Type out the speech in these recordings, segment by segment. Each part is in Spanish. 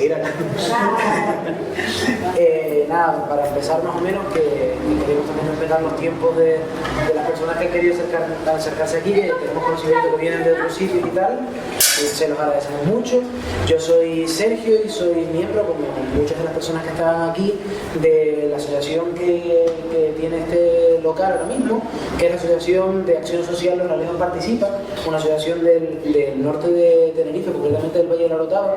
seguir acá. Nada, para empezar más o menos, que queremos también respetar los tiempos de las personas que han querido acercarse aquí, que tenemos conocimiento que vienen de otros sitios y tal, se los agradecemos mucho. Yo soy Sergio y soy miembro, como muchas de las personas que estaban aquí, de la asociación que tiene este local ahora mismo, que es la Asociación de Acción Social Los Ralejos Participa, una asociación del norte de Tenerife, concretamente del Valle de la Orotava,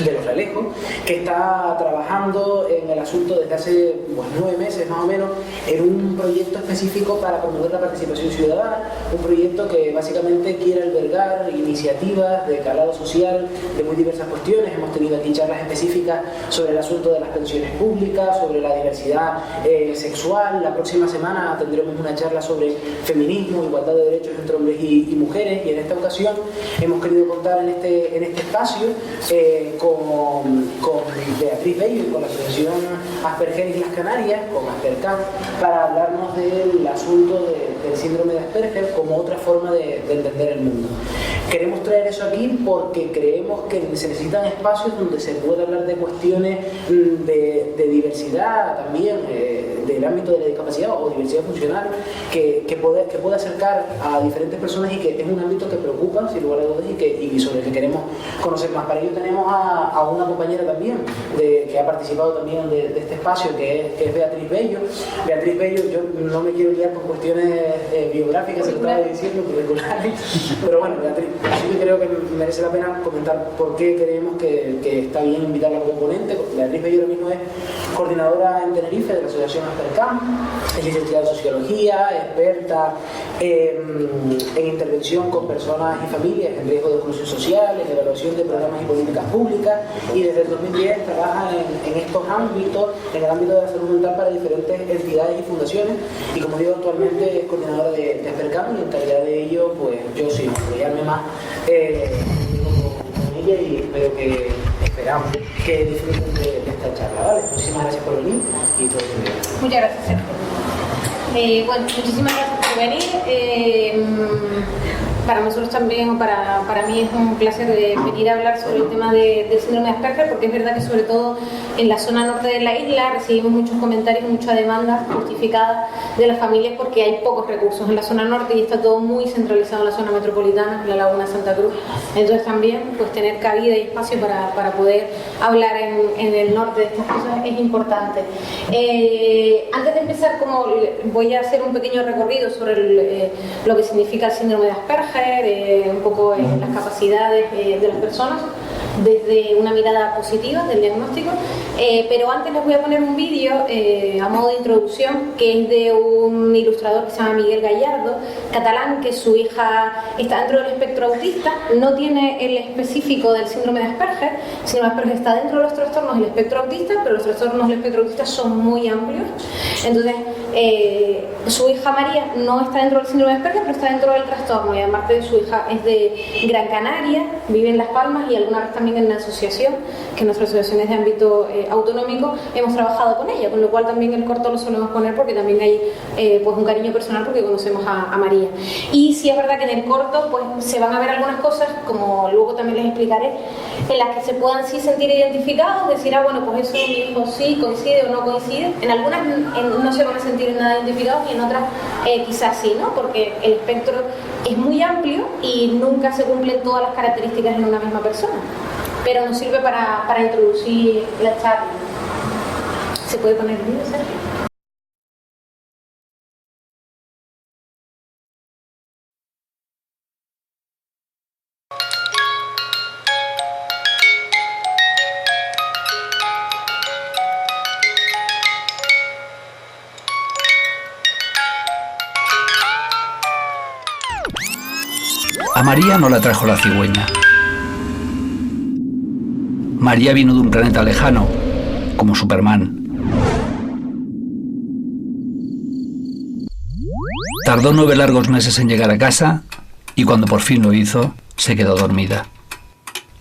de Los Ralejos, que está trabajando en el asunto desde hace 9 meses más o menos en un proyecto específico para promover la participación ciudadana, un proyecto que básicamente quiere albergar iniciativas de calado social de muy diversas cuestiones. Hemos tenido aquí charlas específicas sobre el asunto de las pensiones públicas, sobre la diversidad sexual. La próxima semana tendremos una charla sobre feminismo, igualdad de derechos entre hombres y mujeres, y en esta ocasión hemos querido contar en este espacio con Beatriz Bello y con la Asociación Asperger y las Canarias, con Aspercam, para hablarnos del asunto del síndrome de Asperger como otra forma de entender el mundo. Queremos traer eso aquí porque creemos que se necesitan espacios donde se pueda hablar de cuestiones de diversidad también, del ámbito de la discapacidad o diversidad funcional, que pueda acercar a diferentes personas y que es un ámbito que preocupa, sin lugar a dudas, y sobre el que queremos conocer más. Para ello tenemos a una compañera también que ha participado también de este espacio, que es Beatriz Bello. Beatriz Bello, yo no me quiero guiar por cuestiones biográficas, se lo estaba diciendo, curriculares, pero bueno, Beatriz, yo creo que merece la pena comentar por qué creemos que está bien invitarla como ponente. Beatriz Bello ahora mismo es coordinadora en Tenerife de la Asociación Aspercam, es licenciada en Sociología, experta en intervención con personas y familias en riesgo de exclusión social, en evaluación de programas y políticas públicas, y desde el 2010 trabaja en estos ámbitos, en el ámbito de la salud mental para diferentes entidades y fundaciones, y como digo, actualmente es coordinadora de Aspercam, y en calidad de ello, pues yo sí, apoyarme más con ella, y espero que esperamos que disfruten de esta charla, ¿vale? Muchísimas gracias por venir y todo bien. Muchas gracias, Sergio. Bueno, muchísimas gracias por venir. Para nosotros también, o para mí es un placer venir a hablar sobre el tema del síndrome de Asperger, porque es verdad que sobre todo en la zona norte de la isla recibimos muchos comentarios, mucha demanda justificada de las familias porque hay pocos recursos en la zona norte y está todo muy centralizado en la zona metropolitana, en la Laguna de Santa Cruz. Entonces también pues tener cabida y espacio para poder hablar en el norte de estas cosas es importante. Antes de empezar, como voy a hacer un pequeño recorrido sobre lo que significa el síndrome de Asperger, un poco las capacidades de las personas desde una mirada positiva del diagnóstico, pero antes les voy a poner un vídeo a modo de introducción, que es de un ilustrador que se llama Miguel Gallardo, catalán, que su hija está dentro del espectro autista, no tiene el específico del síndrome de Asperger. El síndrome de Asperger está dentro de los trastornos del espectro autista, pero los trastornos del espectro autista son muy amplios. Entonces su hija María no está dentro del síndrome de Asperger, pero está dentro del trastorno, y además su hija es de Gran Canaria, vive en Las Palmas, y alguna vez también en la asociación, que nuestra asociación es de ámbito autonómico, hemos trabajado con ella, con lo cual también el corto lo solemos poner porque también hay pues un cariño personal porque conocemos a María. Y sí es verdad que en el corto pues se van a ver algunas cosas, como luego también les explicaré, en las que se puedan sí sentir identificados, decir, bueno, pues eso mi hijo sí coincide o no coincide. En algunas no se van a sentir nada identificados, y en otras quizás sí, ¿no? Porque el espectro es muy amplio y nunca se cumplen todas las características en una misma persona, pero nos sirve para introducir la charla. ¿Se puede poner el vídeo, Sergio? A María no la trajo la cigüeña. María vino de un planeta lejano, como Superman. Tardó 9 largos meses en llegar a casa, y cuando por fin lo hizo, se quedó dormida.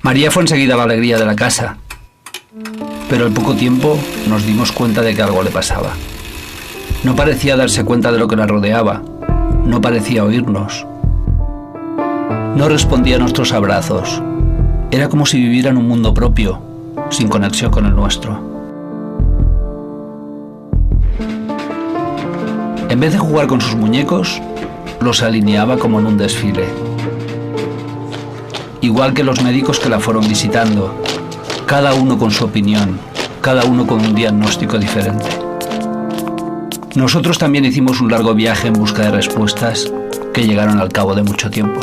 María fue enseguida la alegría de la casa, pero al poco tiempo nos dimos cuenta de que algo le pasaba. No parecía darse cuenta de lo que la rodeaba, no parecía oírnos. No respondía a nuestros abrazos. Era como si viviera en un mundo propio, sin conexión con el nuestro. En vez de jugar con sus muñecos, los alineaba como en un desfile. Igual que los médicos que la fueron visitando, cada uno con su opinión, cada uno con un diagnóstico diferente. Nosotros también hicimos un largo viaje en busca de respuestas que llegaron al cabo de mucho tiempo.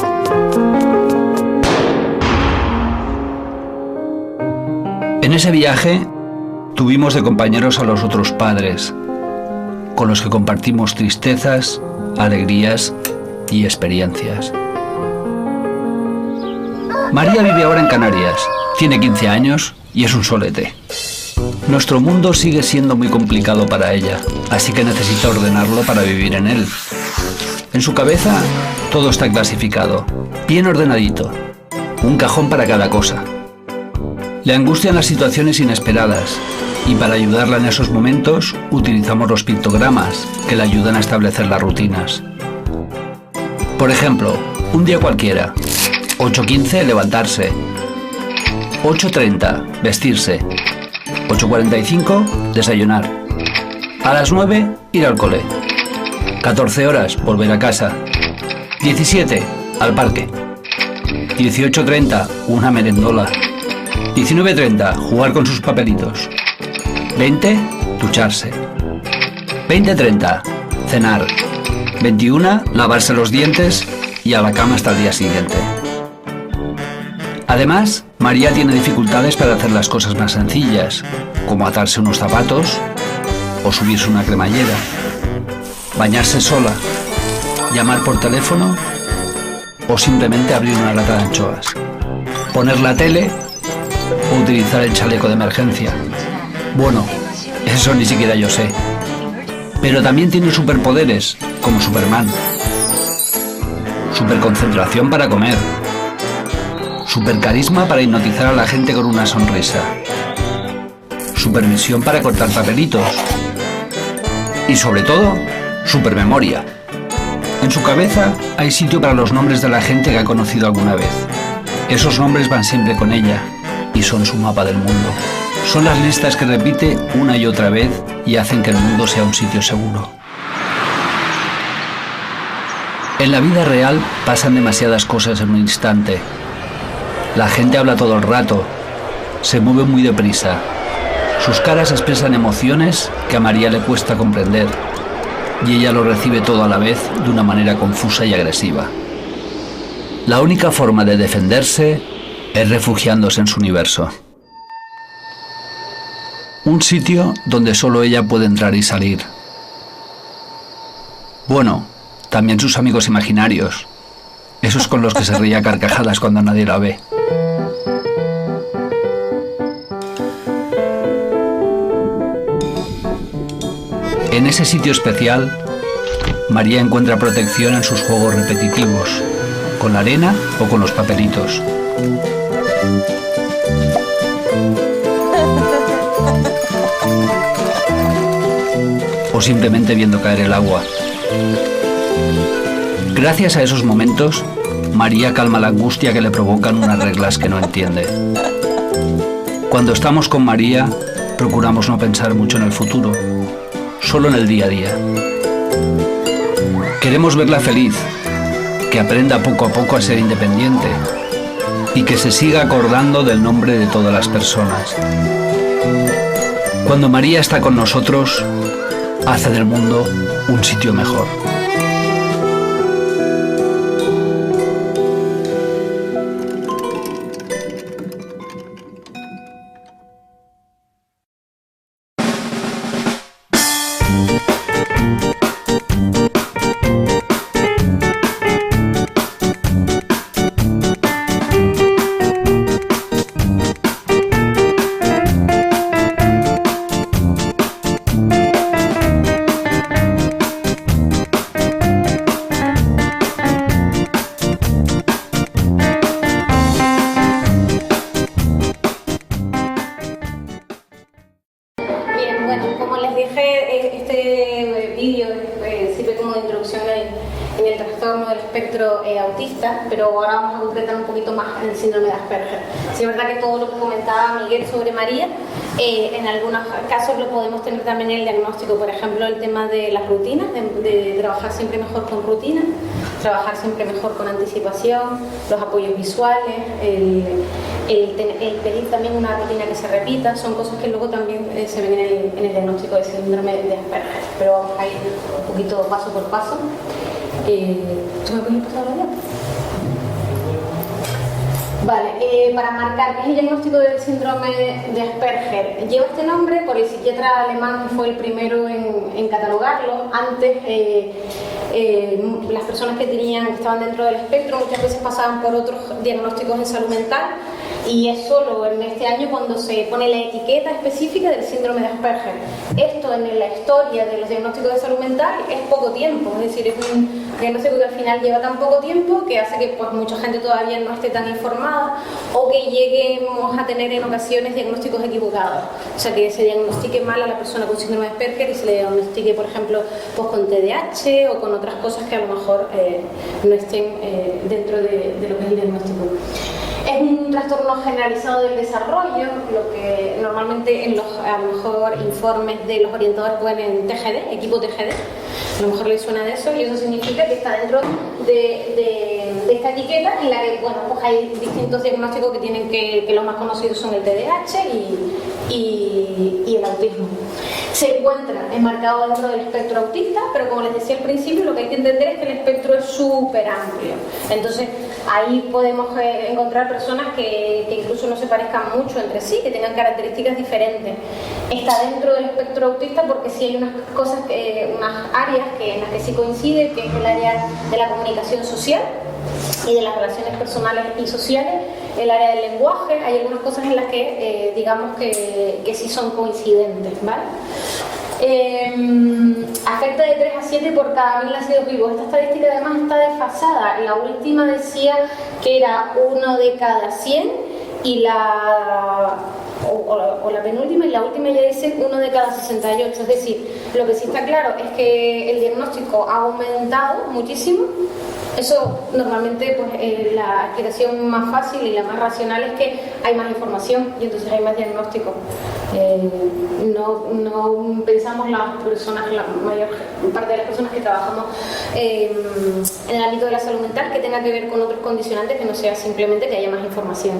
En ese viaje tuvimos de compañeros a los otros padres, con los que compartimos tristezas, alegrías y experiencias. María vive ahora en Canarias, tiene 15 años y es un solete. Nuestro mundo sigue siendo muy complicado para ella, así que necesita ordenarlo para vivir en él. En su cabeza todo está clasificado, bien ordenadito, un cajón para cada cosa. Le angustian las situaciones inesperadas y para ayudarla en esos momentos utilizamos los pictogramas que le ayudan a establecer las rutinas. Por ejemplo, un día cualquiera, 8:15 levantarse, 8:30 vestirse, 8:45 desayunar, a las 9 ir al cole, 14 horas volver a casa, 17 al parque, 18:30 una merendola, 19:30 jugar con sus papelitos, 20 ducharse, 20:30 cenar, 21 lavarse los dientes y a la cama hasta el día siguiente. Además, María tiene dificultades para hacer las cosas más sencillas, como atarse unos zapatos o subirse una cremallera, bañarse sola, llamar por teléfono o simplemente abrir una lata de anchoas, poner la tele o utilizar el chaleco de emergencia. Bueno, eso ni siquiera yo sé. Pero también tiene superpoderes, como Superman. Superconcentración para comer. Supercarisma para hipnotizar a la gente con una sonrisa. Supervisión para cortar papelitos. Y sobre todo, supermemoria. En su cabeza hay sitio para los nombres de la gente que ha conocido alguna vez. Esos nombres van siempre con ella y son su mapa del mundo. Son las listas que repite una y otra vez y hacen que el mundo sea un sitio seguro. En la vida real pasan demasiadas cosas en un instante. La gente habla todo el rato, se mueve muy deprisa. Sus caras expresan emociones que a María le cuesta comprender y ella lo recibe todo a la vez de una manera confusa y agresiva. La única forma de defenderse es refugiándose en su universo. Un sitio donde solo ella puede entrar y salir. Bueno, también sus amigos imaginarios, esos con los que se ríe a carcajadas cuando nadie la ve. En ese sitio especial, María encuentra protección en sus juegos repetitivos, con la arena o con los papelitos. O simplemente viendo caer el agua. Gracias a esos momentos, María calma la angustia que le provocan unas reglas que no entiende. Cuando estamos con María, procuramos no pensar mucho en el futuro, solo en el día a día. Queremos verla feliz, que aprenda poco a poco a ser independiente y que se siga acordando del nombre de todas las personas. Cuando María está con nosotros, hace del mundo un sitio mejor. el trastorno del espectro autista, pero ahora vamos a concretar un poquito más en el síndrome de Asperger. Sí, es verdad que todo lo que comentaba Miguel sobre María, en algunos casos lo podemos tener también en el diagnóstico, por ejemplo, el tema de las rutinas, de trabajar siempre mejor con rutinas, trabajar siempre mejor con anticipación, los apoyos visuales, el pedir también una rutina que se repita, son cosas que luego también se ven en el diagnóstico de síndrome de Asperger, pero vamos a ir un poquito paso por paso. ¿Tú me puedes pasar ahora? Vale, para marcar qué es el diagnóstico del síndrome de Asperger, lleva este nombre por el psiquiatra alemán que fue el primero en catalogarlo. Antes las personas que estaban dentro del espectro muchas veces pasaban por otros diagnósticos en salud mental, y es solo en este año cuando se pone la etiqueta específica del síndrome de Asperger. Esto en la historia de los diagnósticos de salud mental es poco tiempo, es decir, es un diagnóstico que al final lleva tan poco tiempo que hace que pues, mucha gente todavía no esté tan informada, o que lleguemos a tener en ocasiones diagnósticos equivocados, o sea, que se diagnostique mal a la persona con síndrome de Asperger y se le diagnostique, por ejemplo, pues, con TDAH o con otras cosas que a lo mejor no estén dentro de lo que es el diagnóstico. Es un trastorno generalizado del desarrollo, lo que normalmente en los a lo mejor informes de los orientadores ponen TGD, equipo TGD, a lo mejor les suena de eso, y eso significa que está dentro de esta etiqueta en la que, bueno, pues hay distintos diagnósticos que tienen que los más conocidos son el TDAH y el autismo. Se encuentra enmarcado dentro del espectro autista, pero como les decía al principio, lo que hay que entender es que el espectro es súper amplio. Entonces, ahí podemos encontrar personas que incluso no se parezcan mucho entre sí, que tengan características diferentes. Está dentro del espectro autista porque sí hay unas cosas, unas áreas en las que sí coincide, que es el área de la comunicación social y de las relaciones personales y sociales, el área del lenguaje. Hay algunas cosas en las que digamos que sí son coincidentes, ¿vale? Afecta de 3 a 7 por cada 1000 nacidos vivos. Esta estadística además está desfasada. La última decía que era 1 de cada 100 y la penúltima, y la última ya dice 1 de cada 68. Es decir, lo que sí está claro es que el diagnóstico ha aumentado muchísimo. Eso normalmente, pues la explicación más fácil y la más racional es que hay más información y entonces hay más diagnóstico. No pensamos las personas, la mayor parte de las personas que trabajamos en el ámbito de la salud mental, que tenga que ver con otros condicionantes que no sea simplemente que haya más información.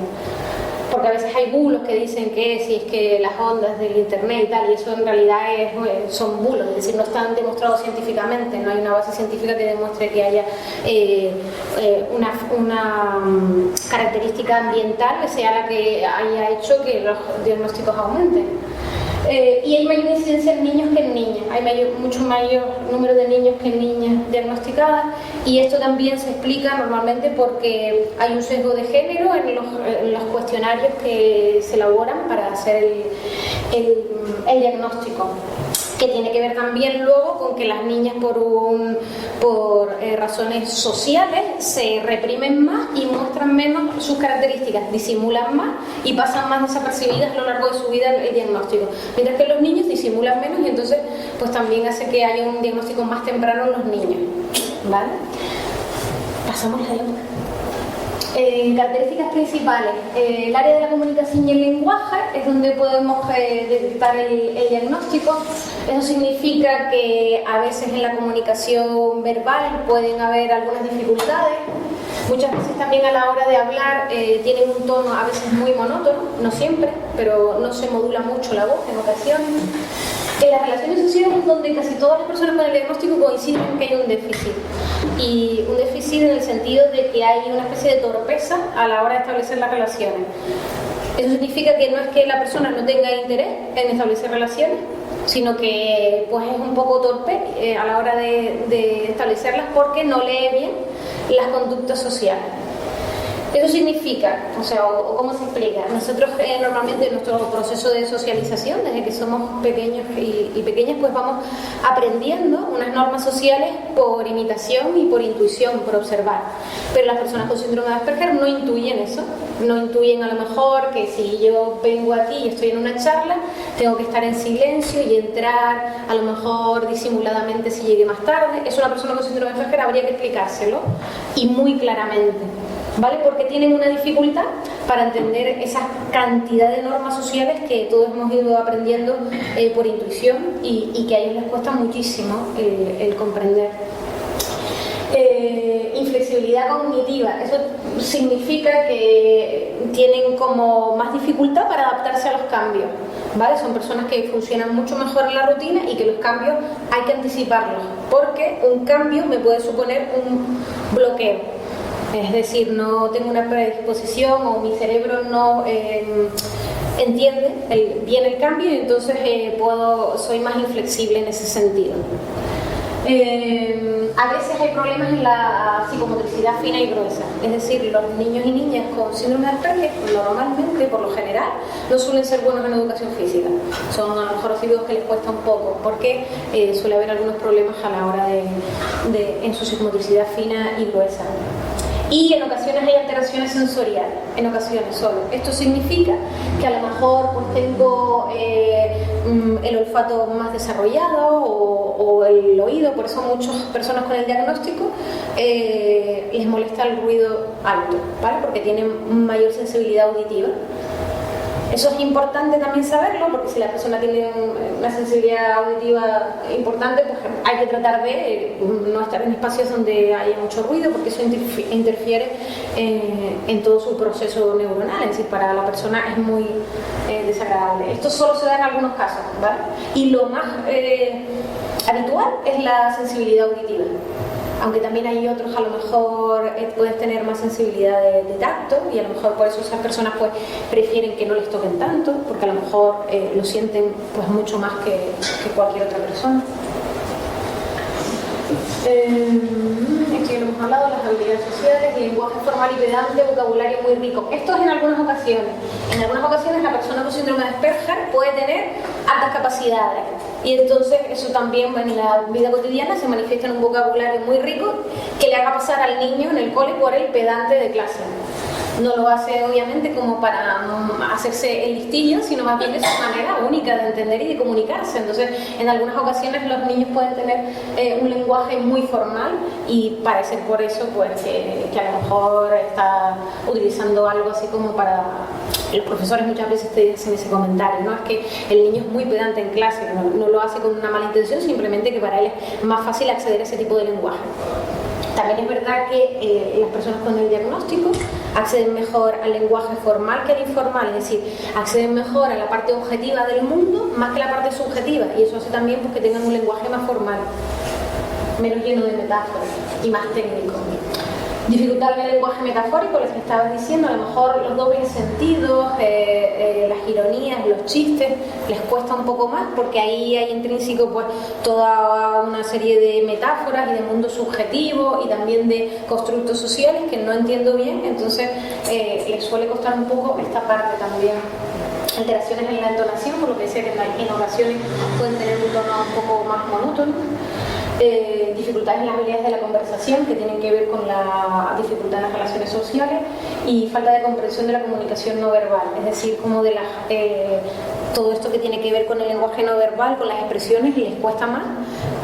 Porque a veces hay bulos que dicen que si es que las ondas del internet y tal, y eso en realidad son bulos, es decir, no están demostrados científicamente, no hay una base científica que demuestre que haya una característica ambiental que sea la que haya hecho que los diagnósticos aumenten. Y hay mayor incidencia en niños que en niñas, hay mucho mayor número de niños que en niñas diagnosticadas, y esto también se explica normalmente porque hay un sesgo de género en los cuestionarios que se elaboran para hacer el diagnóstico, que tiene que ver también luego con que las niñas por razones sociales se reprimen más y muestran menos sus características, disimulan más y pasan más desapercibidas a lo largo de su vida el diagnóstico, mientras que los niños disimulan menos, y entonces pues también hace que haya un diagnóstico más temprano en los niños, ¿vale? Pasamos la lengua. Características principales. El área de la comunicación y el lenguaje es donde podemos detectar el diagnóstico. Eso significa que a veces en la comunicación verbal pueden haber algunas dificultades. Muchas veces también a la hora de hablar tienen un tono a veces muy monótono, no siempre, pero no se modula mucho la voz en ocasiones. En las relaciones sociales es donde casi todas las personas con el diagnóstico coinciden en que hay un déficit. Y un déficit en el sentido de que hay una especie de torpeza a la hora de establecer las relaciones. Eso significa que no es que la persona no tenga interés en establecer relaciones, sino que pues es un poco torpe a la hora de establecerlas porque no lee bien las conductas sociales. Eso significa, o sea, o cómo se explica. Nosotros normalmente en nuestro proceso de socialización, desde que somos pequeños y pequeñas, pues vamos aprendiendo unas normas sociales por imitación y por intuición, por observar. Pero las personas con síndrome de Asperger no intuyen eso, no intuyen a lo mejor que si yo vengo aquí y estoy en una charla, tengo que estar en silencio y entrar a lo mejor disimuladamente si llegué más tarde. Es una persona con síndrome de Asperger, habría que explicárselo y muy claramente, ¿vale? Porque tienen una dificultad para entender esa cantidad de normas sociales que todos hemos ido aprendiendo por intuición y que a ellos les cuesta muchísimo el comprender. Inflexibilidad cognitiva, eso significa que tienen como más dificultad para adaptarse a los cambios, ¿vale? Son personas que funcionan mucho mejor en la rutina y que los cambios hay que anticiparlos, porque un cambio me puede suponer un bloqueo. Es decir, no tengo una predisposición o mi cerebro no entiende bien el cambio y entonces soy más inflexible en ese sentido. A veces hay problemas en la psicomotricidad fina y gruesa, es decir, los niños y niñas con síndrome de Asperger normalmente, por lo general, no suelen ser buenos en educación física. Son a lo mejor recibidos que les cuesta un poco, porque suele haber algunos problemas a la hora en su psicomotricidad fina y gruesa. Y en ocasiones hay alteraciones sensoriales, en ocasiones solo. Esto significa que a lo mejor pues tengo el olfato más desarrollado o el oído, por eso muchas personas con el diagnóstico les molesta el ruido alto, ¿vale? Porque tienen mayor sensibilidad auditiva. Eso es importante también saberlo, porque si la persona tiene una sensibilidad auditiva importante, pues hay que tratar de no estar en espacios donde haya mucho ruido, porque eso interfiere en todo su proceso neuronal, es decir, para la persona es muy desagradable. Esto solo se da en algunos casos, ¿vale? Y lo más habitual es la sensibilidad auditiva. Aunque también hay otros, a lo mejor puedes tener más sensibilidad de tacto y a lo mejor por eso esas personas pues prefieren que no les toquen tanto, porque a lo mejor lo sienten pues mucho más que cualquier otra persona. Esto ya lo hemos hablado, las habilidades sociales, lenguaje formal y pedante, vocabulario muy rico. Esto es en algunas ocasiones. En algunas ocasiones la persona con síndrome de Asperger puede tener altas capacidades y entonces eso también en la vida cotidiana se manifiesta en un vocabulario muy rico que le haga pasar al niño en el cole por el pedante de clase. No lo hace obviamente como para hacerse el listillo, sino más bien es su manera única de entender y de comunicarse. Entonces, en algunas ocasiones los niños pueden tener un lenguaje muy formal y parecer por eso pues que a lo mejor está utilizando algo así como para... Los profesores muchas veces te dicen ese comentario, ¿no? Es que el niño es muy pedante en clase, no lo hace con una mala intención, simplemente que para él es más fácil acceder a ese tipo de lenguaje. También es verdad que las personas con el diagnóstico acceden mejor al lenguaje formal que al informal, es decir, acceden mejor a la parte objetiva del mundo más que la parte subjetiva, y eso hace también pues, que tengan un lenguaje más formal, menos lleno de metáforas y más técnico. Dificultad en el lenguaje metafórico, les estabas diciendo, a lo mejor los dobles sentidos, las ironías, los chistes, les cuesta un poco más porque ahí hay intrínseco pues toda una serie de metáforas y de mundo subjetivo y también de constructos sociales que no entiendo bien, entonces les suele costar un poco esta parte también. Alteraciones en la entonación, por lo que decía que en ocasiones pueden tener un tono un poco más monótono. Dificultades en las habilidades de la conversación que tienen que ver con la dificultad en las relaciones sociales y falta de comprensión de la comunicación no verbal, es decir, como de todo esto que tiene que ver con el lenguaje no verbal, con las expresiones, les cuesta más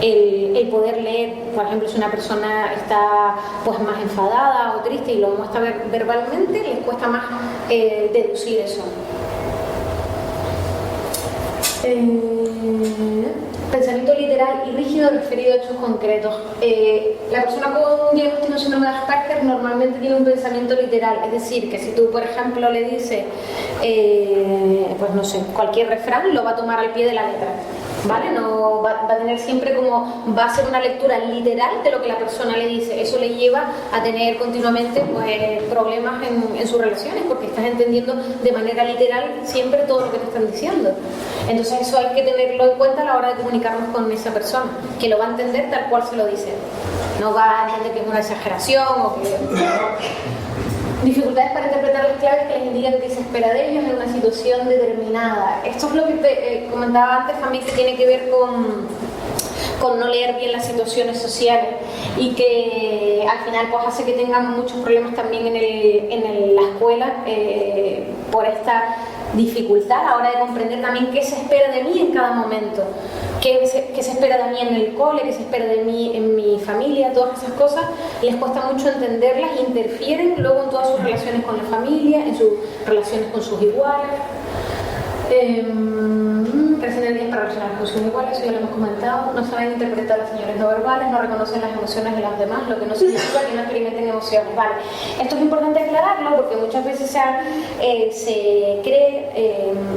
el poder leer, por ejemplo, si una persona está pues más enfadada o triste y lo muestra verbalmente, les cuesta más deducir eso. Pensamiento literal y rígido referido a hechos concretos. La persona con diagnóstico de síndrome de Asperger normalmente tiene un pensamiento literal, es decir, que si tú, por ejemplo, le dices, pues no sé, cualquier refrán, lo va a tomar al pie de la letra, ¿vale? No va a tener siempre como, va a ser una lectura literal de lo que la persona le dice. Eso le lleva a tener continuamente pues, problemas en sus relaciones, porque estás entendiendo de manera literal siempre todo lo que te están diciendo. Entonces eso hay que tenerlo en cuenta a la hora de comunicarnos con esa persona, que lo va a entender tal cual se lo dice. No va a entender que es una exageración o que... Dificultades para interpretar las claves que les indican qué se espera de ellos en una situación determinada. Esto es lo que te comentaba antes también, que tiene que ver con no leer bien las situaciones sociales y que al final pues hace que tengan muchos problemas también en la escuela por esta dificultad a la hora de comprender también qué se espera de mí en cada momento, qué se espera de mí en el cole, qué se espera de mí en mi familia. Todas esas cosas les cuesta mucho entenderlas e interfieren luego en todas sus relaciones con la familia, en sus relaciones con sus iguales. Carecen de días para relacionar con sus iguales, eso ya lo hemos comentado. No saben interpretar las señales no verbales, no reconocen las emociones de los demás, lo que no significa que no experimenten emociones. Vale, esto es importante aclararlo porque muchas veces se cree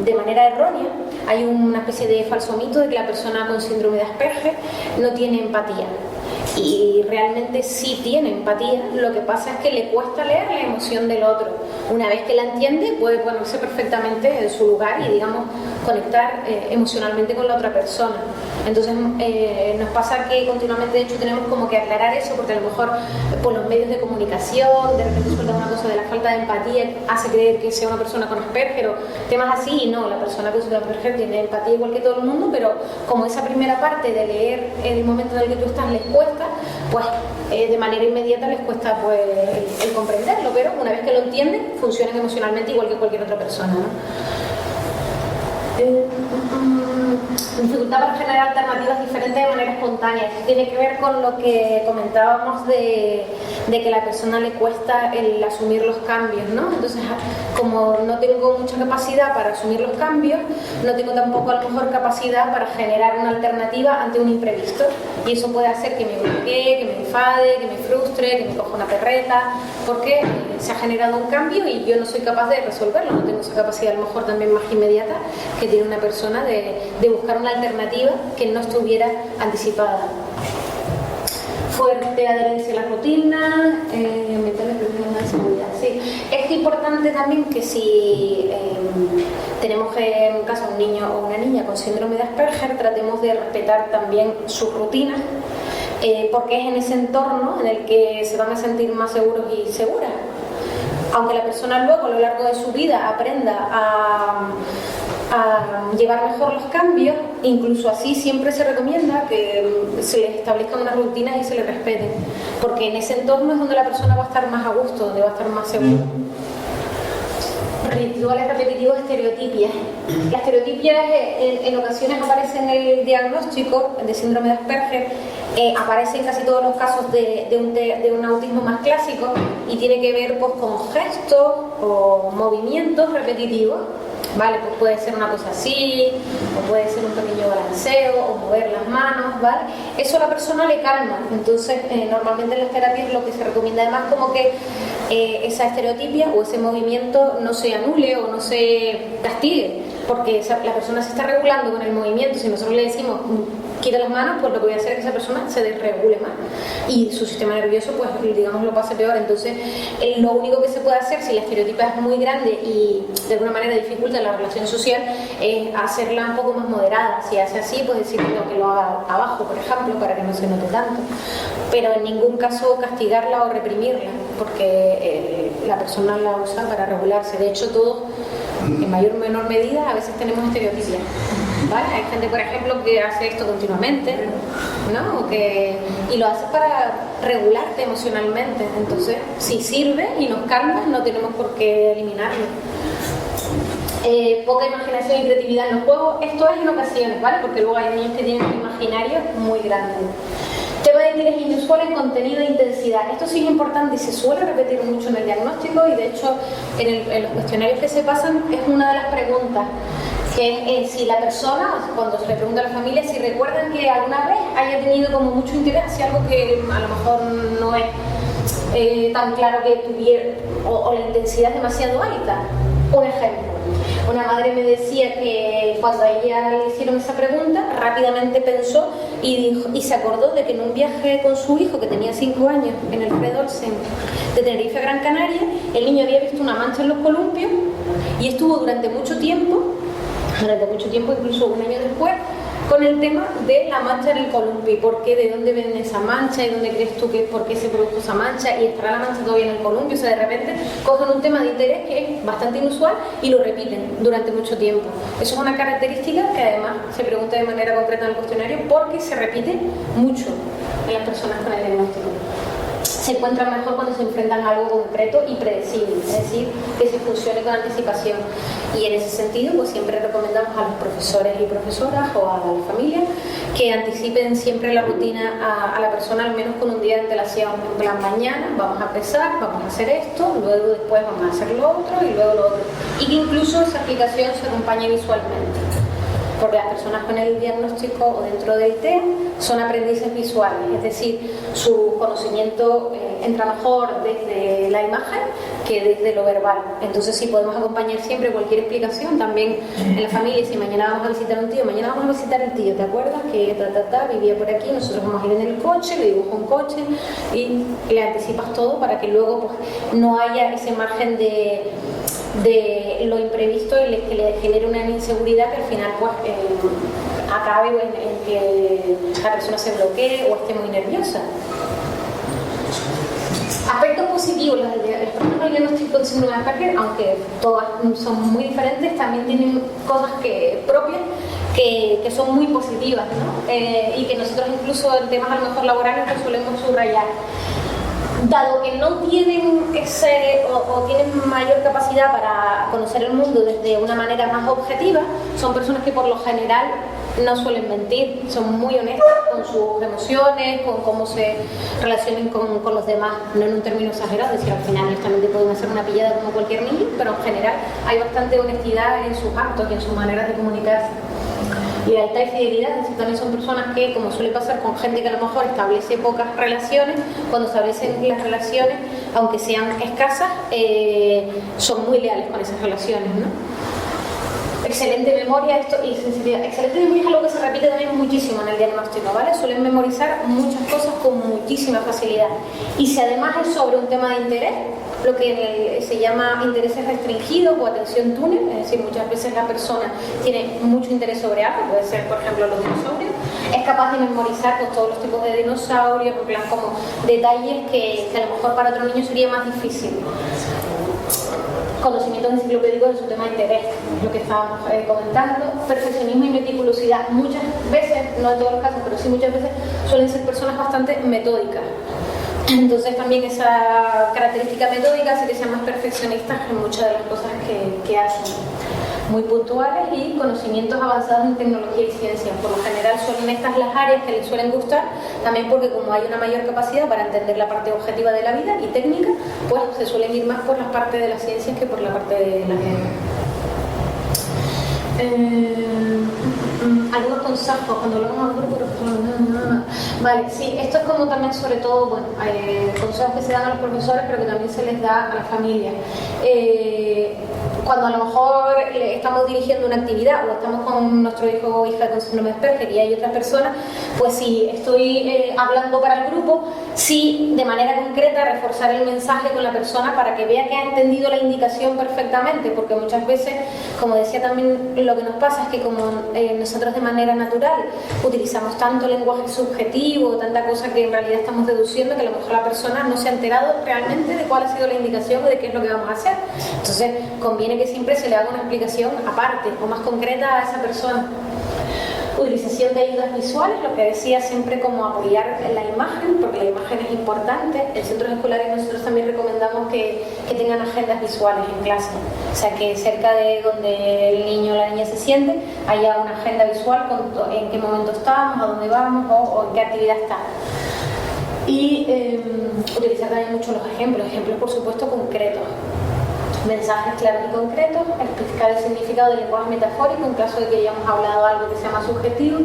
de manera errónea, hay una especie de falso mito de que la persona con síndrome de Asperger no tiene empatía. Y realmente sí tiene empatía, lo que pasa es que le cuesta leer la emoción del otro. Una vez que la entiende, puede ponerse perfectamente en su lugar y, digamos, conectar emocionalmente con la otra persona. Entonces nos pasa que continuamente, de hecho, tenemos como que aclarar eso, porque a lo mejor por los medios de comunicación de repente suelta una cosa de la falta de empatía, hace creer que sea una persona con Asperger o temas así, y no, la persona con Asperger tiene empatía igual que todo el mundo, pero como esa primera parte de leer el momento en el que tú estás les cuesta, pues de manera inmediata les cuesta pues el comprenderlo, pero una vez que lo entienden, funcionan emocionalmente igual que cualquier otra persona, ¿no? Dificultad para generar alternativas diferentes de manera espontánea. Esto tiene que ver con lo que comentábamos de que a la persona le cuesta el asumir los cambios, ¿no? Entonces, como no tengo mucha capacidad para asumir los cambios, no tengo tampoco a lo mejor capacidad para generar una alternativa ante un imprevisto, y eso puede hacer que me bloquee, que me enfade, que me frustre, que me coja una perreta, porque se ha generado un cambio y yo no soy capaz de resolverlo, no tengo esa capacidad a lo mejor también más inmediata que tiene una persona de buscar una alternativa que no estuviera anticipada. Fuerte adherencia a la rutina, ambientales, problemas de seguridad. Sí, es importante también que si tenemos en casa un niño o una niña con síndrome de Asperger, tratemos de respetar también sus rutinas, porque es en ese entorno en el que se van a sentir más seguros y seguras. Aunque la persona luego a lo largo de su vida aprenda a llevar mejor los cambios, incluso así siempre se recomienda que se les establezcan unas rutinas y se les respeten, porque en ese entorno es donde la persona va a estar más a gusto, donde va a estar más segura. Rituales repetitivos, estereotipias. Las estereotipias en ocasiones aparecen en el diagnóstico de síndrome de Asperger, aparece en casi todos los casos de un autismo más clásico, y tiene que ver pues, con gestos o movimientos repetitivos. Vale, pues puede ser una cosa así, o puede ser un pequeño balanceo, o mover las manos, ¿vale? Eso a la persona le calma. Entonces, normalmente en las terapias lo que se recomienda además como que esa estereotipia o ese movimiento no se anule o no se castigue, porque la persona se está regulando con el movimiento. Si nosotros le decimos quita las manos, pues lo que voy a hacer es que esa persona se desregule más y su sistema nervioso, pues digamos, lo pase peor. Entonces, lo único que se puede hacer si la estereotipa es muy grande y de alguna manera dificulta la relación social es hacerla un poco más moderada. Si hace así, pues decirle que lo haga abajo, por ejemplo, para que no se note tanto, pero en ningún caso castigarla o reprimirla, porque la persona la usa para regularse. De hecho, todos, en mayor o menor medida, a veces tenemos estereotipia. ¿Vale? Hay gente, por ejemplo, que hace esto continuamente, ¿no? Y lo hace para regularte emocionalmente. Entonces, si sirve y nos calma, no tenemos por qué eliminarlo. Poca imaginación y creatividad en los juegos. Esto es en ocasiones, ¿vale? Porque luego hay niños que tienen un imaginario muy grande. Tema de interés inusual en contenido e intensidad. Esto sí es importante y se suele repetir mucho en el diagnóstico, y de hecho en los cuestionarios que se pasan es una de las preguntas, que es si la persona, cuando se le pregunta a la familia, si recuerdan que alguna vez haya tenido como mucho interés hacia algo que a lo mejor no es tan claro que tuviera, o la intensidad es demasiado alta. Un ejemplo. Una madre me decía que cuando a ella le hicieron esa pregunta, rápidamente pensó y se acordó de que en un viaje con su hijo, que tenía 5 años, en el Fred Olsen de Tenerife a Gran Canaria, el niño había visto una mancha en los columpios y estuvo durante mucho tiempo, incluso un año después, con el tema de la mancha en el columpio. ¿Por qué? ¿De dónde viene esa mancha? ¿Y dónde crees tú que por qué se produjo esa mancha? ¿Y estará la mancha todavía en el columpio? O sea, de repente cogen un tema de interés que es bastante inusual y lo repiten durante mucho tiempo. Eso es una característica que además se pregunta de manera concreta en el cuestionario porque se repite mucho en las personas con el diagnóstico. Se encuentran mejor cuando se enfrentan a algo concreto y predecible, es decir, que se funcione con anticipación. Y en ese sentido, pues siempre recomendamos a los profesores y profesoras o a la familia que anticipen siempre la rutina a la persona al menos con un día de antelación. En plan, mañana vamos a empezar, vamos a hacer esto, luego después vamos a hacer lo otro y luego lo otro. Y que incluso esa explicación se acompañe visualmente. Porque las personas con el diagnóstico o dentro del TEA son aprendices visuales, es decir, su conocimiento entra mejor desde la imagen que desde lo verbal. Entonces, sí, podemos acompañar siempre cualquier explicación, también en la familia. Si mañana vamos a visitar a un tío, mañana vamos a visitar al tío, ¿te acuerdas? Que vivía por aquí, nosotros vamos a ir en el coche, le dibujo un coche y le anticipas todo para que luego pues, no haya ese margen de lo imprevisto y que le genere una inseguridad que al final pues, acabe en que la persona se bloquee o esté muy nerviosa. Aspectos positivos, los problemas del diagnóstico de síndrome de Asperger, aunque todas son muy diferentes, también tienen cosas propias que son muy positivas, ¿no? Y que nosotros incluso en temas a lo mejor laborales lo solemos subrayar. Dado que no tienen o tienen mayor capacidad para conocer el mundo desde una manera más objetiva, son personas que por lo general no suelen mentir, son muy honestas con sus emociones, con cómo se relacionen con los demás, no en un término exagerado, es decir, al final honestamente pueden hacer una pillada como cualquier niño, pero en general hay bastante honestidad en sus actos y en sus maneras de comunicarse. Lealtad y fidelidad, es decir, también son personas que, como suele pasar con gente que a lo mejor establece pocas relaciones, cuando establecen las relaciones, aunque sean escasas, son muy leales con esas relaciones, ¿no? Excelente memoria y sensibilidad. Excelente memoria es algo que se repite también muchísimo en el diagnóstico, ¿vale? Suelen memorizar muchas cosas con muchísima facilidad. Y si además es sobre un tema de interés, lo que se llama intereses restringidos o atención túnel, es decir, muchas veces la persona tiene mucho interés sobre algo, puede ser, por ejemplo, los dinosaurios, es capaz de memorizar pues, todos los tipos de dinosaurios, en plan como detalles que a lo mejor para otro niño sería más difícil. Conocimientos enciclopédicos de su tema de interés, lo que estábamos comentando. Perfeccionismo y meticulosidad, muchas veces, no en todos los casos, pero sí muchas veces suelen ser personas bastante metódicas. Entonces también esa característica metódica hace que sean más perfeccionistas en muchas de las cosas que hacen. Muy puntuales y conocimientos avanzados en tecnología y ciencia. Por lo general son estas las áreas que les suelen gustar, también porque como hay una mayor capacidad para entender la parte objetiva de la vida y técnica, pues se suelen ir más por la parte de las ciencias que por la parte de la vida. Algunos consejos cuando hablamos a un grupo. Vale, sí, esto es como también sobre todo, bueno, consejos que se dan a los profesores, pero que también se les da a la familia. Cuando a lo mejor estamos dirigiendo una actividad o estamos con nuestro hijo o hija con síndrome de Asperger y hay otras personas, pues si estoy hablando para el grupo, sí, de manera concreta, reforzar el mensaje con la persona para que vea que ha entendido la indicación perfectamente, porque muchas veces, como decía también, lo que nos pasa es que como nosotros de manera natural utilizamos tanto lenguaje subjetivo, tanta cosa que en realidad estamos deduciendo, que a lo mejor la persona no se ha enterado realmente de cuál ha sido la indicación o de qué es lo que vamos a hacer. Entonces conviene que siempre se le haga una explicación aparte o más concreta a esa persona. Utilización de ayudas visuales, lo que decía siempre como apoyar la imagen, porque la imagen es importante. En centros escolares nosotros también recomendamos que tengan agendas visuales en clase, o sea que cerca de donde el niño o la niña se siente haya una agenda visual con en qué momento estamos, a dónde vamos o en qué actividad está. Y utilizar también mucho los ejemplos por supuesto concretos. Mensajes claros y concretos, explicar el significado del lenguaje metafórico en caso de que hayamos hablado algo que sea más subjetivo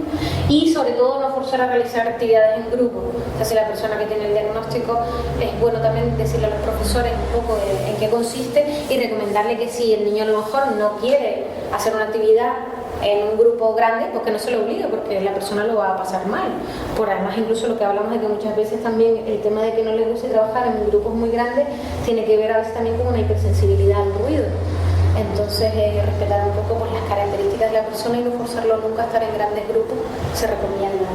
y sobre todo no forzar a realizar actividades en grupo. O sea, si la persona que tiene el diagnóstico, es bueno también decirle a los profesores un poco en qué consiste y recomendarle que si el niño a lo mejor no quiere hacer una actividad en un grupo grande, pues que no se lo obligue, porque la persona lo va a pasar mal. Por además, incluso lo que hablamos de que muchas veces también el tema de que no les guste trabajar en grupos muy grandes tiene que ver a veces también con una hipersensibilidad al ruido. Entonces, respetar un poco pues, las características de la persona y no forzarlo nunca a estar en grandes grupos se recomienda.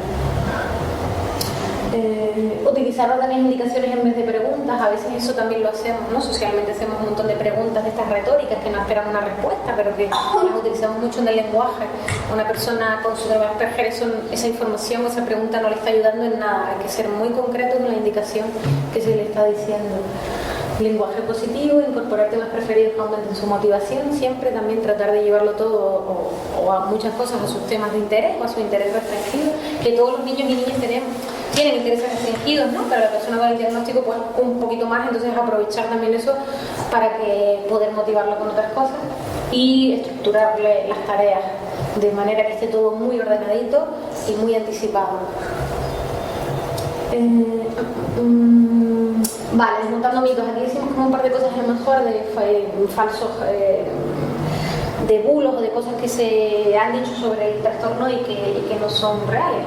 Utilizar órdenes e indicaciones en vez de preguntas, a veces eso también lo hacemos, ¿no? Socialmente hacemos un montón de preguntas de estas retóricas que no esperan una respuesta, pero que las utilizamos mucho en el lenguaje. Una persona con síndrome de Asperger, esa información o esa pregunta no le está ayudando en nada, hay que ser muy concreto en la indicación que se le está diciendo. Lenguaje positivo, incorporar temas preferidos que aumenten su motivación, siempre también tratar de llevarlo todo o a muchas cosas a sus temas de interés o a su interés restringido, que todos los niños y niñas tienen intereses restringidos, ¿no? Pero la persona con el diagnóstico pues un poquito más, entonces aprovechar también eso para que poder motivarlo con otras cosas y estructurarle las tareas de manera que esté todo muy ordenadito y muy anticipado. Vale, desmontando mitos. Aquí decimos como un par de cosas a lo mejor de falsos de bulos o de cosas que se han dicho sobre el trastorno y que no son reales.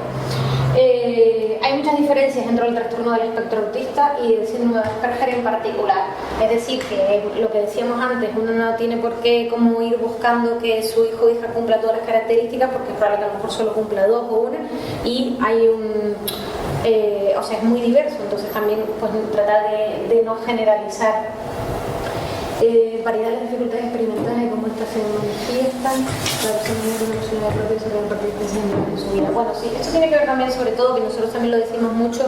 Hay muchas diferencias dentro del trastorno del espectro autista y del síndrome de Asperger en particular. Es decir, que lo que decíamos antes, uno no tiene por qué como ir buscando que su hijo o hija cumpla todas las características, porque es probable que a lo mejor solo cumpla 2 o 1, y hay o sea, es muy diverso, entonces también pues, tratar de no generalizar. Variedad de las dificultades experimentales y cómo estas se manifiestan, la persona tiene una personalidad propia sobre la participación en su vida. Bueno, sí, esto tiene que ver también, sobre todo, que nosotros también lo decimos mucho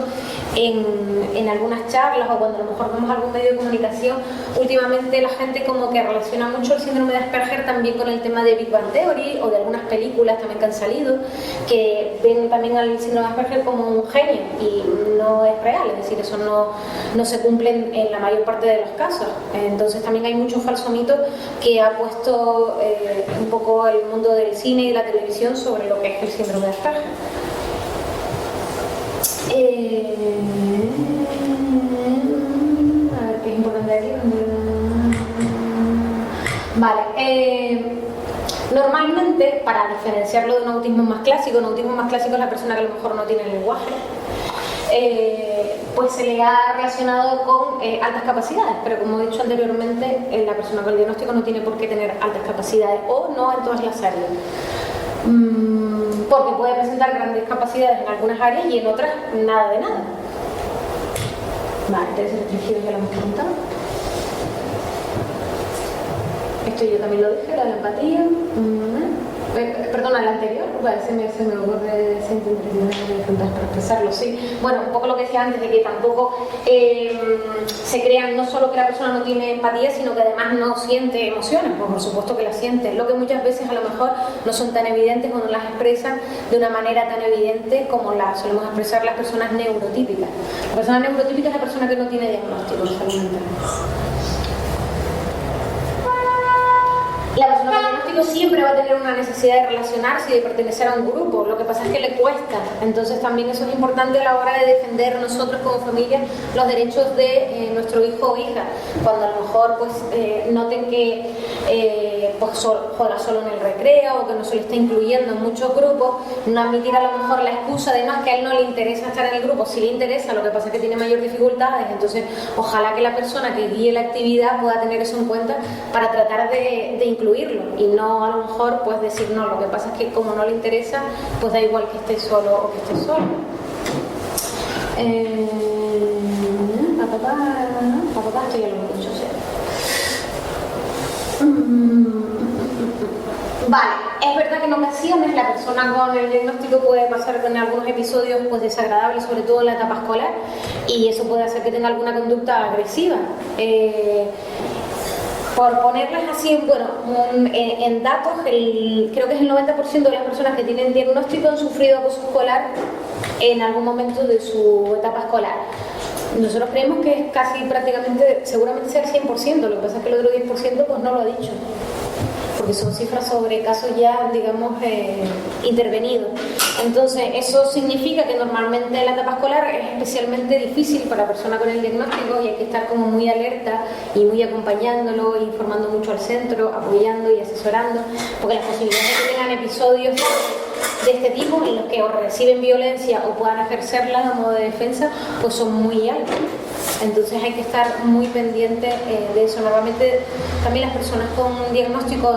en algunas charlas o cuando a lo mejor vemos algún medio de comunicación. Últimamente la gente como que relaciona mucho el síndrome de Asperger también con el tema de Big Bang Theory o de algunas películas también que han salido, que ven también al síndrome de Asperger como un genio y no es real, es decir, eso no se cumple en la mayor parte de los casos. Entonces también hay mucho falso mito que ha puesto un poco el mundo del cine y de la televisión sobre lo que es el síndrome de Asperger. A ver qué es importante aquí. Vale. Normalmente, para diferenciarlo de un autismo más clásico, un autismo más clásico es la persona que a lo mejor no tiene lenguaje. Pues se le ha relacionado con altas capacidades, pero como he dicho anteriormente, la persona con el diagnóstico no tiene por qué tener altas capacidades o no en todas las áreas, porque puede presentar grandes capacidades en algunas áreas y en otras nada de nada. Vale, intereses restringidos ya lo hemos comentado. Esto yo también lo dije, la empatía. Perdona, el anterior, vale, se me ocurre para expresarlo, sí. Bueno, un poco lo que decía antes, de que tampoco se crean no solo que la persona no tiene empatía, sino que además no siente emociones, pues por supuesto que las siente, lo que muchas veces a lo mejor no son tan evidentes o no las expresan de una manera tan evidente como las solemos expresar las personas neurotípicas. La persona neurotípica es la persona que no tiene diagnóstico de salud mental. La persona con diagnóstico siempre va a tener una necesidad de relacionarse y de pertenecer a un grupo, lo que pasa es que le cuesta, entonces también eso es importante a la hora de defender nosotros como familia los derechos de nuestro hijo o hija, cuando a lo mejor pues noten que pues juega solo en el recreo o que no se le está incluyendo en muchos grupos, no admitir a lo mejor la excusa de no, que a él no le interesa estar en el grupo, si le interesa, lo que pasa es que tiene mayor dificultades, entonces ojalá que la persona que guíe la actividad pueda tener eso en cuenta para tratar de incluirlo y no a lo mejor pues decir no, lo que pasa es que como no le interesa pues da igual que esté solo o que esté solo. Esto ya lo hemos dicho, sí. Vale, es verdad que en ocasiones la persona con el diagnóstico puede pasar con algunos episodios pues desagradables, sobre todo en la etapa escolar, y eso puede hacer que tenga alguna conducta agresiva. Por ponerlas así, bueno, en datos, creo que es el 90% de las personas que tienen diagnóstico han sufrido acoso escolar en algún momento de su etapa escolar. Nosotros creemos que es casi prácticamente, seguramente sea el 100%, lo que pasa es que el otro 10% pues no lo ha dicho, porque son cifras sobre casos ya, digamos, intervenidos. Entonces, eso significa que normalmente la etapa escolar es especialmente difícil para la persona con el diagnóstico y hay que estar como muy alerta y muy acompañándolo, informando mucho al centro, apoyando y asesorando, porque las posibilidades de que tengan episodios de este tipo, en los que o reciben violencia o puedan ejercerla a modo de defensa, pues son muy altos. Entonces hay que estar muy pendiente de eso. Normalmente también las personas con diagnóstico,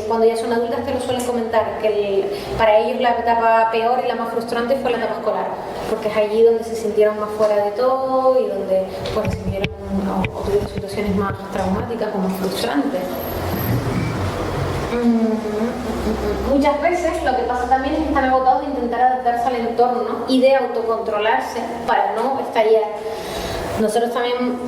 cuando ya son adultas, te lo suelen comentar, que para ellos la etapa peor y la más frustrante fue la etapa escolar, porque es allí donde se sintieron más fuera de todo y donde pues recibieron o tuvieron situaciones más traumáticas o más frustrantes. Muchas veces lo que pasa también es que están agotados de intentar adaptarse al entorno y de autocontrolarse para no estallar. Nosotros también,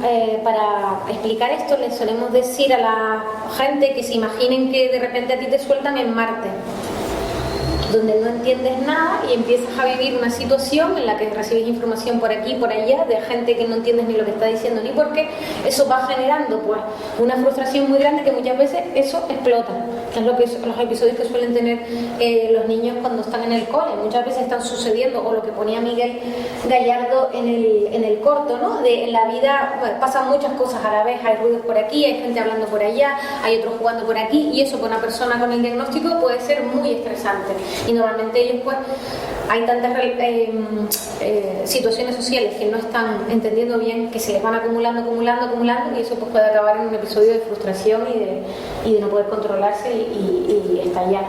para explicar esto, les solemos decir a la gente que se imaginen que de repente a ti te sueltan en Marte, donde no entiendes nada y empiezas a vivir una situación en la que recibes información por aquí y por allá de gente que no entiendes ni lo que está diciendo ni por qué. Eso va generando pues una frustración muy grande que muchas veces eso explota. Es lo que los episodios que suelen tener los niños cuando están en el cole. Muchas veces están sucediendo, o lo que ponía Miguel Gallardo en el corto, ¿no? En la vida bueno, pasan muchas cosas a la vez, hay ruidos por aquí, hay gente hablando por allá, hay otros jugando por aquí, y eso para una persona con el diagnóstico puede ser muy estresante. Y normalmente ellos pues hay tantas situaciones sociales que no están entendiendo bien, que se les van acumulando, y eso pues puede acabar en un episodio de frustración y de no poder controlarse y estallar.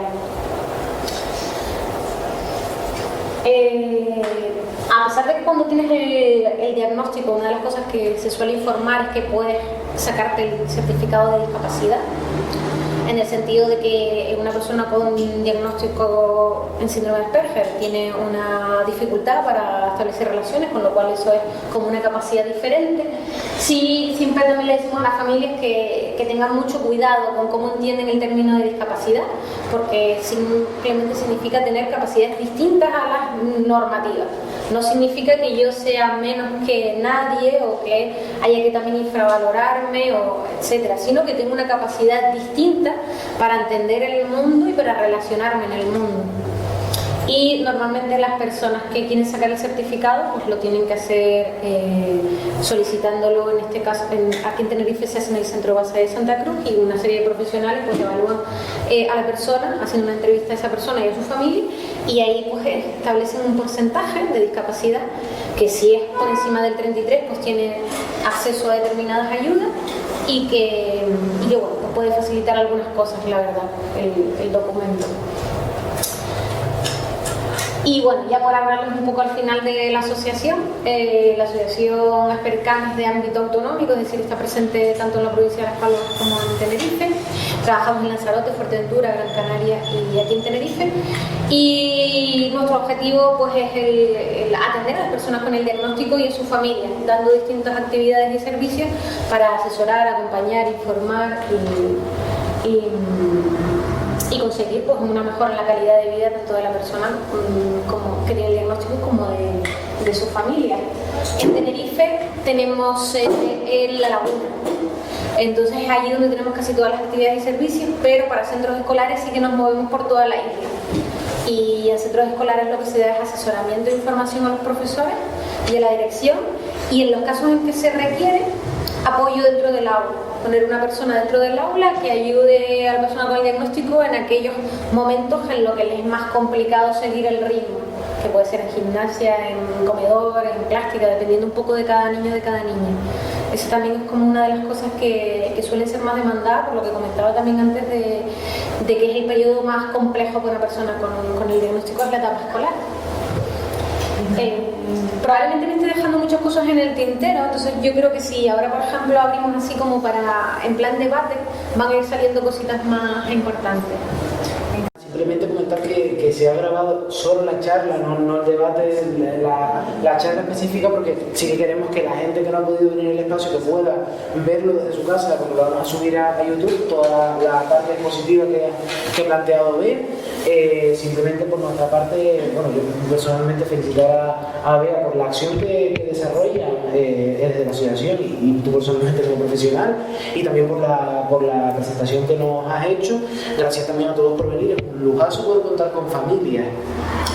A pesar de que cuando tienes el diagnóstico, una de las cosas que se suele informar es que puedes sacarte el certificado de discapacidad, en el sentido de que una persona con diagnóstico en síndrome de Asperger tiene una dificultad para establecer relaciones, con lo cual eso es como una capacidad diferente. Sí, siempre también le decimos a las familias que tengan mucho cuidado con cómo entienden el término de discapacidad, porque simplemente significa tener capacidades distintas a las normativas. No significa que yo sea menos que nadie o que haya que también infravalorarme o etcétera, sino que tengo una capacidad distinta para entender el mundo y para relacionarme en el mundo. Y normalmente las personas que quieren sacar el certificado pues lo tienen que hacer solicitándolo, en este caso aquí en Tenerife se hace en el Centro Base de Santa Cruz, y una serie de profesionales pues evalúan a la persona, haciendo una entrevista a esa persona y a su familia, y ahí pues establecen un porcentaje de discapacidad que si es por encima del 33 pues tiene acceso a determinadas ayudas, y que bueno, pues puede facilitar algunas cosas, la verdad, el documento. Y bueno, ya por hablarles un poco al final de la asociación Aspercan es de ámbito autonómico, es decir, está presente tanto en la provincia de Las Palmas como en Tenerife. Trabajamos en Lanzarote, Fuerteventura, Gran Canaria y aquí en Tenerife. Y nuestro objetivo pues es el atender a las personas con el diagnóstico y a sus familias, dando distintas actividades y servicios para asesorar, acompañar, informar y conseguir pues una mejora en la calidad de vida tanto de la persona como que tiene el diagnóstico como de su familia. En Tenerife tenemos la laguna, entonces es allí donde tenemos casi todas las actividades y servicios, pero para centros escolares sí que nos movemos por toda la isla. Y en centros escolares lo que se da es asesoramiento e información a los profesores y a la dirección, y en los casos en que se requiere apoyo dentro del aula, poner una persona dentro del aula que ayude a la persona con el diagnóstico en aquellos momentos en los que les es más complicado seguir el ritmo, que puede ser en gimnasia, en comedor, en plástica, dependiendo un poco de cada niño, de cada niña. Eso también es como una de las cosas que suelen ser más demandadas, por lo que comentaba también antes de que es el periodo más complejo para una persona con el diagnóstico, es la etapa escolar. Probablemente me esté dejando muchas cosas en el tintero, entonces yo creo que si ahora por ejemplo abrimos así como en plan debate, van a ir saliendo cositas más importantes. Simplemente comentar que se ha grabado solo la charla, no el debate, la charla específica, porque sí que queremos que la gente que no ha podido venir al espacio que pueda verlo desde su casa, porque lo vamos a subir a YouTube, toda la parte expositiva que he planteado ver. Simplemente por nuestra parte, bueno, yo personalmente felicitar a Bea por la acción que desarrolla desde la asociación y tú personalmente como profesional, y también por la presentación que nos has hecho. Gracias también a todos por venir. Es un lujazo poder contar con familias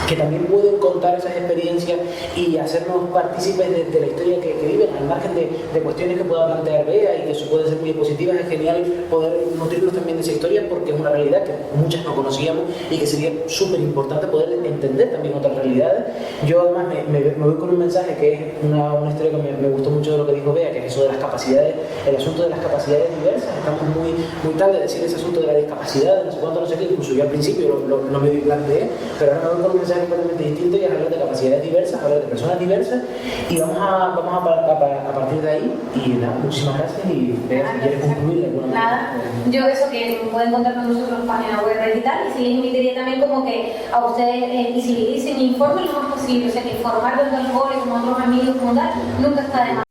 que también pueden contar esas experiencias y hacernos partícipes de la historia que viven, al margen de cuestiones que pueda plantear Bea y que eso puede ser muy positivas. Es genial poder nutrirnos también de esa historia porque es una realidad que muchas no conocíamos y que sería súper importante poder entender también otras realidades. Yo además me voy con un mensaje que es una historia que me gustó mucho de lo que dijo Bea, que es eso de las capacidades, el asunto de las capacidades diversas. Estamos muy tarde de decir ese asunto de la discapacidad, de no sé cuánto, no sé qué, incluso yo al principio lo medio planteé, pero ahora me voy con un mensaje completamente distinto y es hablar de capacidades diversas, hablar de personas diversas, y vamos a partir de ahí. Y nada, muchísimas gracias. Y Bea, si quieres concluir alguna vez. Nada, yo eso que pueden contar con nosotros página web y tal, y sí les invitaría también como que a ustedes visibilicen e informen lo más posible, o sea que informar tanto al cole como a otros amigos como tal, nunca está de más.